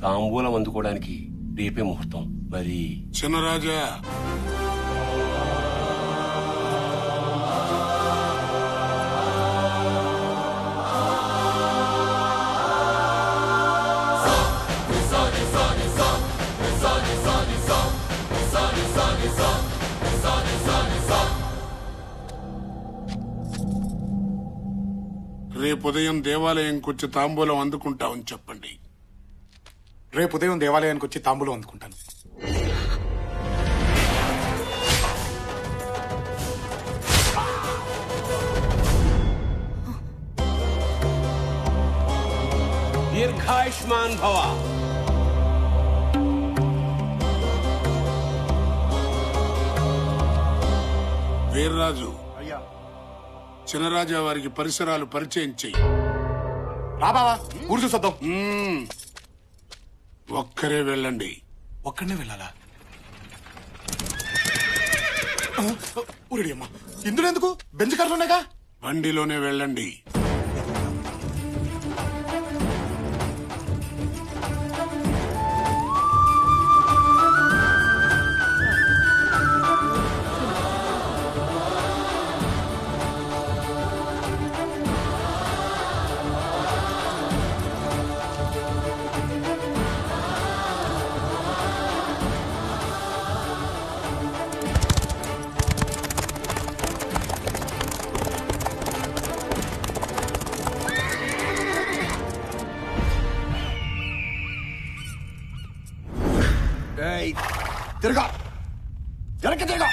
తాంబూలం అందుకోవడానికి రేపే ముహూర్తం. మరి చిన్నరాజా, రేపు ఉదయం దేవాలయంకి వచ్చి తాంబూలం అందుకుంటామని చెప్పండి. రేపు ఉదయం దేవాలయానికి వచ్చి తాంబూలం అందుకుంటాను. దీర్ఘాయుష్మాన్ భవ. వీర్రాజు, చిన్నరాజా వారికి పరిసరాలు పరిచయం చెయ్యి. రా బావా, ఊరు చూసొద్దాం. ఒక్కరే వెళ్ళండి. ఒక్కడనే వెళ్ళాలా? ఊరిడి అమ్మా, ఇందులో ఎందుకు? బెంచ్ కార్లున్నాయిగా. బండిలోనే వెళ్ళండి. తిరగా, వెనక్కి తిరగా.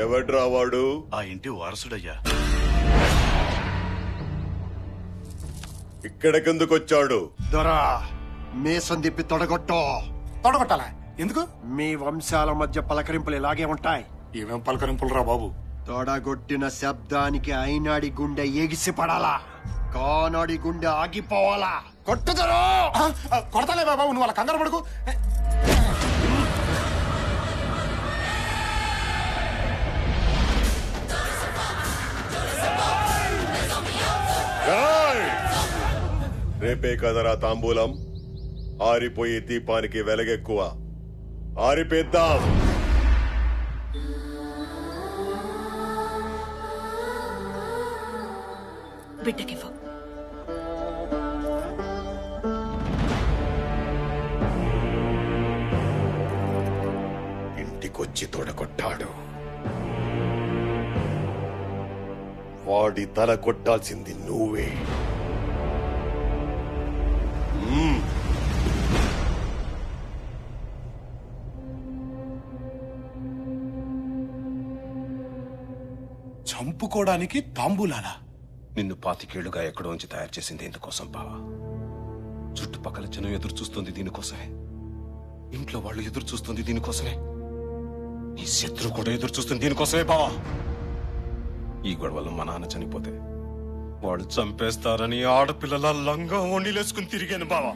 ఎవడ్రా వాడు? ఆ ఇంటి వారసుడయ్యా. ఇక్కడికెందుకొచ్చాడు? దొరా, మీసం తిప్పి తొడగొట్టాలా? ఎందుకు? మీ వంశాల మధ్య పలకరింపులు ఇలాగే ఉంటాయి. ఏమేం పలకరింపులు రా బాబు. తొడగొట్టిన శబ్దానికి అయినాడి గుండె ఎగిసి పడాలా, కానాడి గుండె ఆగిపోవాలా. కొట్టుదరు. కొడతాలే బాబు, నువ్వు అలా కంగారు పడుకు. రేపే కదరా తాంబూలం. ఆరిపోయే దీపానికి వెలగెక్కువ. ఆరిపేద్దాం. బిడ్డకివ్వు. ఇంటికొచ్చి తొడగొట్టాడు. వాడి తల కొట్టాల్సింది నువ్వే. చంపుకోవడానికి తాంబూలాలా? నిన్ను 25 ఏళ్లుగా ఎక్కడో నుంచి తయారు చేసింది ఎందుకోసం బావా? చుట్టుపక్కల జనం ఎదురు చూస్తుంది దీనికోసమే. ఇంట్లో వాళ్ళు ఎదురు చూస్తుంది దీనికోసమే. నీ శత్రువు కూడా ఎదురు చూస్తుంది దీనికోసమే బావా. ఈ గొడవలో మా నాన్న చనిపోతే వాడు చంపేస్తారని ఆడపిల్లల లంగా వండిలేసుకుని తిరిగాను బావా.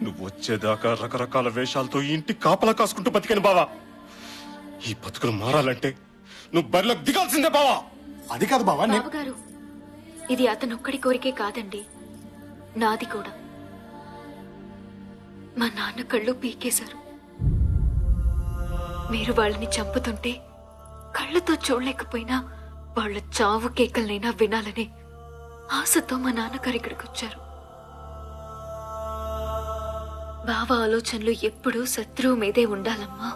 నువ్వు వచ్చేదాకా రకరకాల వేషాలతో ఈ ఇంటి కాపలా కాసుకుంటూ బతికాను బావా. ఈ బతుకులు మారాలంటే నువ్వు బరిలోకి దిగాల్సిందే బావా. అది కాదు బావా. బావగారు, ఇది అతనొక్కడి కోరికే కాదండి, నాది కూడా. మా నాన్న కళ్ళు పీకేశారు. మీరు వాళ్ళని చంపుతుంటే కళ్ళతో చూడలేకపోయినా వాళ్ళ చావు కేకలనైనా వినాలని ఆశతో మా నాన్నగారు ఇక్కడికి వచ్చారు. బావ ఆలోచనలు ఎప్పుడూ శత్రువు మీదే ఉండాలమ్మా.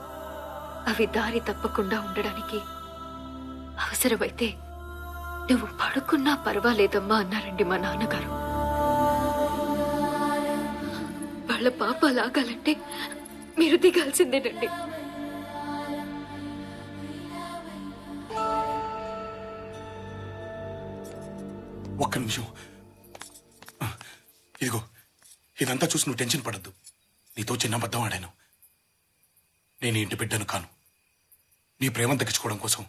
అవి దారి తప్పకుండా ఉండడానికి అవసరమైతే నువ్వు పడుకున్నా పర్వాలేదమ్మా అన్నారండి మా నాన్నగారు. వాళ్ళ పాప లాగాలంటే మీరు దిగాల్సిందేనండి. ఒక్క నిమిషం. ఇదిగో ఇదంతా చూసి నువ్వు టెన్షన్ పడద్దు. నీతో చిన్న అబద్ధం ఆడాను. నేను ఇంటి బిడ్డను కాను. నీ ప్రేమను దక్కించుకోవడం కోసం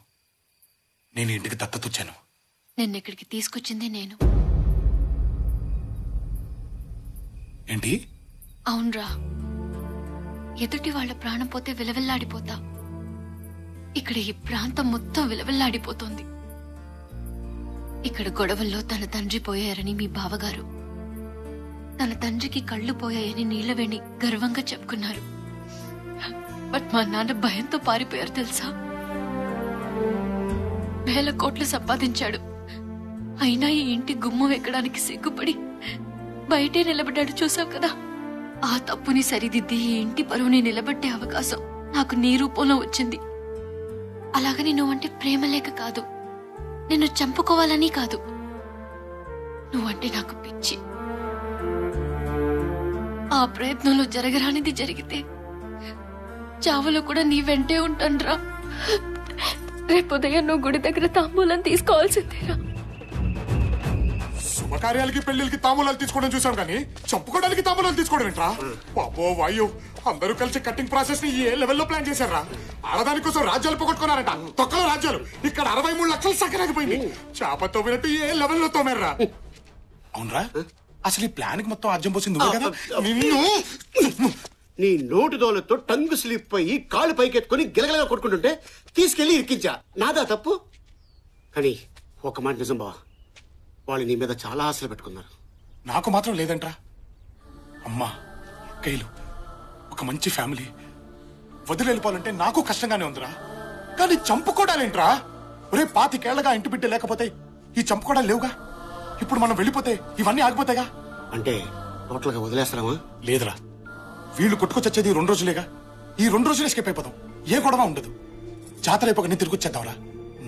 నేను ఇంటికి దత్తతొచ్చాను. నిన్నిక్కడికి తీసుకొచ్చింది నేను. ఏంటి? అవునరా, ఎదుటి వాళ్ళ ప్రాణం పోతే విలవిల్లాడిపోతా. ఇక్కడ ఈ ప్రాంతం మొత్తం విలవిల్లాడిపోతోంది. ఇక్కడ గొడవల్లో తన తండ్రి పోయారని మీ బావగారు, తన తండ్రికి కళ్ళు పోయాయని నీళ్లవేణి గర్వంగా చెప్పుకున్నారు. బట్ మా నాన్న భయంతో పారిపోయారు తెలుసా. వేల కోట్లు సంపాదించాడు, అయినా ఈ ఇంటి గుమ్మం ఎక్కడానికి సిగ్గుపడి బయటే నిలబడ్డాడు. చూసావు కదా, ఆ తప్పుని సరిదిద్ది ఈ ఇంటి పరువుని నిలబెట్టే అవకాశం నాకు నీ రూపంలో వచ్చింది. అలాగని నువ్వంటే ప్రేమ లేక కాదు, నిన్ను చంపుకోవాలని కాదు, నువ్వంటే నాకు పిచ్చి. ఆ ప్రయత్నంలో జరగరానిది జరిగితే చావులో కూడా నీ వెంటే ఉంటానురా. రేపు ఉదయం నువ్వు గుడి దగ్గర తాంబూలం తీసుకోవాల్సిందేరా. శుభకార్యాలకి పెళ్లికి తాంబూలాలు తీసుకోవడం చూసాం కానీ చంపుకోవడానికి తాంబూలాలు తీసుకోవడం ఏంట్రా? పాపో వాయు, అందరూ కలిసి కట్టింగ్ ప్రాసెస్ ని ఏ లెవెల్లో ప్లాన్ చేశారా? ఆడదాని కోసం రాజ్యాలు పోగొట్టుకున్నారంట, తొక్కలో రాజ్యాలు. ఇక్కడ 63 లక్షలు సక్కరాగిపోయింది. చేప తోమినట్టు ఏ లెవెల్లో తోమారా? అవునరా, అసలు ఈ ప్లాన్ కి మొత్తం అర్జం పోసింది నువ్వే కదా. నిన్ను నీ నోటు దోలతో టంగు స్లిప్ అయ్యి కాళ్ళు పైకెత్తుకుని గిలగలగా కొట్టుకుంటుంటే తీసుకెళ్లి ఇరికించా. నాదా తప్పు? కానీ ఒక మాట నిజం బావా, వాళ్ళు నీ మీద చాలా ఆశలు పెట్టుకున్నారు. నాకు మాత్రం లేదంట్రా. అమ్మా, అక్కయ్యలు, ఒక మంచి ఫ్యామిలీ వదిలి వెళ్ళిపోవాలంటే నాకు కష్టంగానే ఉందిరా. కానీ చంపుకోవడాలేంట్రా? ఒరే, 25 ఏళ్లగా ఇంటి బిడ్డ లేకపోతే ఈ చంపుకోవడాలు లేవుగా. ఇప్పుడు మనం వెళ్ళిపోతే ఇవన్నీ ఆగిపోతాయిగా. అంటే టోటల్ గా వదిలేస్తారామా? లేదురా, వీళ్ళు కొట్టుకొచ్చేది 2 రోజులేగా. ఈ 2 రోజులే స్కేప్ అయిపోతాం, ఏ గొడవ ఉండదు. జాతర అయిపోక తిరిగి వచ్చేద్దాంరా.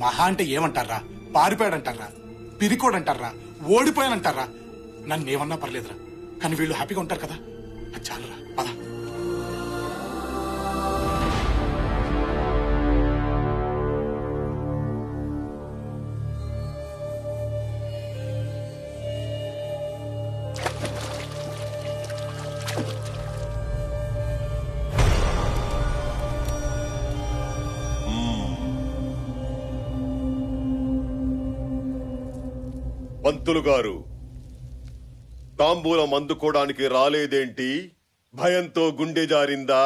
మహా అంటే ఏమంటారా? పారిపోయాడంటారా, పిరికోడంటారా, ఓడిపోయానంటారా? నన్ను ఏమన్నా పర్లేదురా, కానీ వీళ్ళు హ్యాపీగా ఉంటారు కదా, అది చాలురా. పద. పంతులు గారు, తాంబూలం అందుకోవడానికి రాలేదేంటి? భయంతో గుండె జారిందా?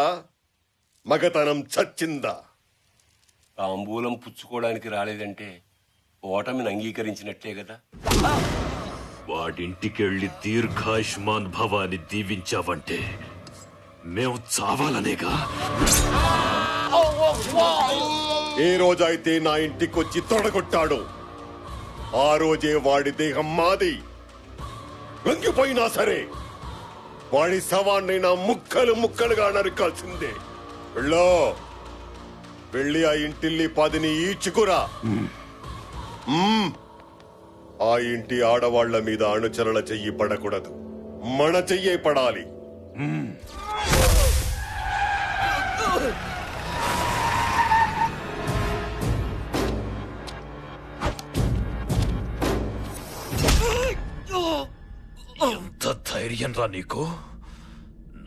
మగతనం చచ్చిందా? తాంబూలం పుచ్చుకోవడానికి రాలేదంటే ఓటమిని అంగీకరించినట్టే కదా. వాడింటికెళ్ళి దీర్ఘాయుష్మాన్ భవాని దీవించావంటే మేము చావాలనేగా. ఏ రోజైతే నా ఇంటికొచ్చి తొడగొట్టాడో ఆ రోజే వాడి దేహం మాది. లొంగిపోయినా సరే వాడి శవాన్నైనా ముక్కలు ముక్కలుగా నరకాల్సిందే. వెళ్ళి ఆ ఇంటిల్లి 10ని ఈడ్చుకురా. ఆ ఇంటి ఆడవాళ్ల మీద అణుచరణ చెయ్యి పడకూడదు, మన చెయ్యే పడాలి. ఎంత ధైర్యం రా నీకు?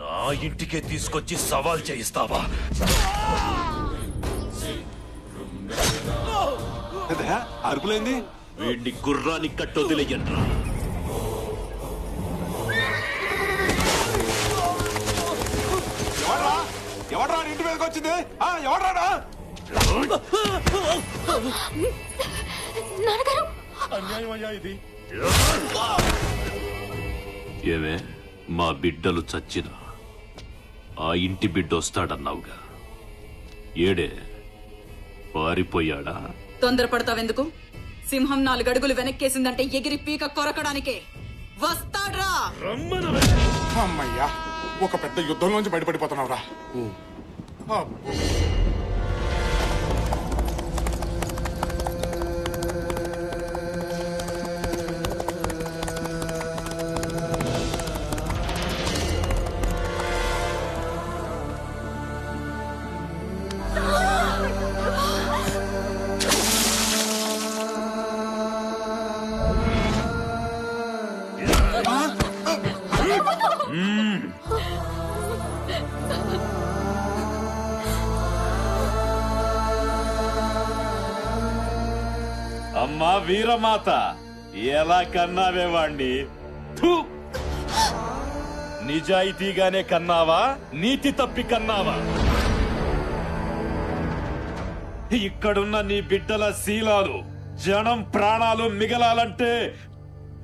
నా ఇంటికే తీసుకొచ్చి సవాల్ చేయిస్తావా? అరుపులేంది? వీడిని గుర్రాన్ని కట్టొదిలేయండ్రా. ఎవడ్రా ఇంటి మీదకి వచ్చింది? ఎవడ్రా? అన్యాయం అయ్యా ఇది. ఏమే, మా బిడ్డలు చచ్చినా ఆ ఇంటి బిడ్డ వస్తాడన్నావుగా, ఏడే పారిపోయాడా? తొందరపడతావెందుకు? సింహం 4 అడుగులు వెనక్కేసిందంటే ఎగిరి పీక కొరకడానికే వస్తాడ్రా. అమ్మయ్యా, ఒక పెద్ద యుద్ధంలోంచి బయటపడిపోతున్నావురా. అమ్మా వీరమాత, ఎలా కన్నావే వాణ్ణి? థు! నిజాయితీగానే కన్నావా, నీతి తప్పి కన్నావా? ఇక్కడున్న నీ బిడ్డల శీలాలు, జనం ప్రాణాలు మిగలాలంటే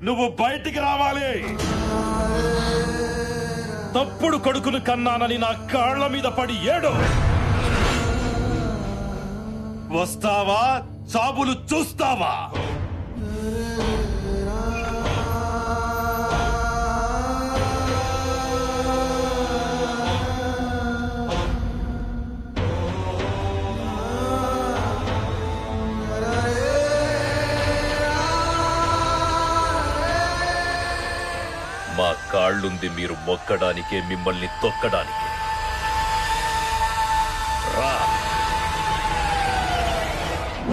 నువ్వు బయటికి రావాలి. తప్పుడు కొడుకును కన్నానని నా కాళ్ల మీద పడి ఏడు. వస్తావా, చాబులు చూస్తావా? మా కాళ్ళుంది మీరు మొక్కడానికే, మిమ్మల్ని తొక్కడానికే.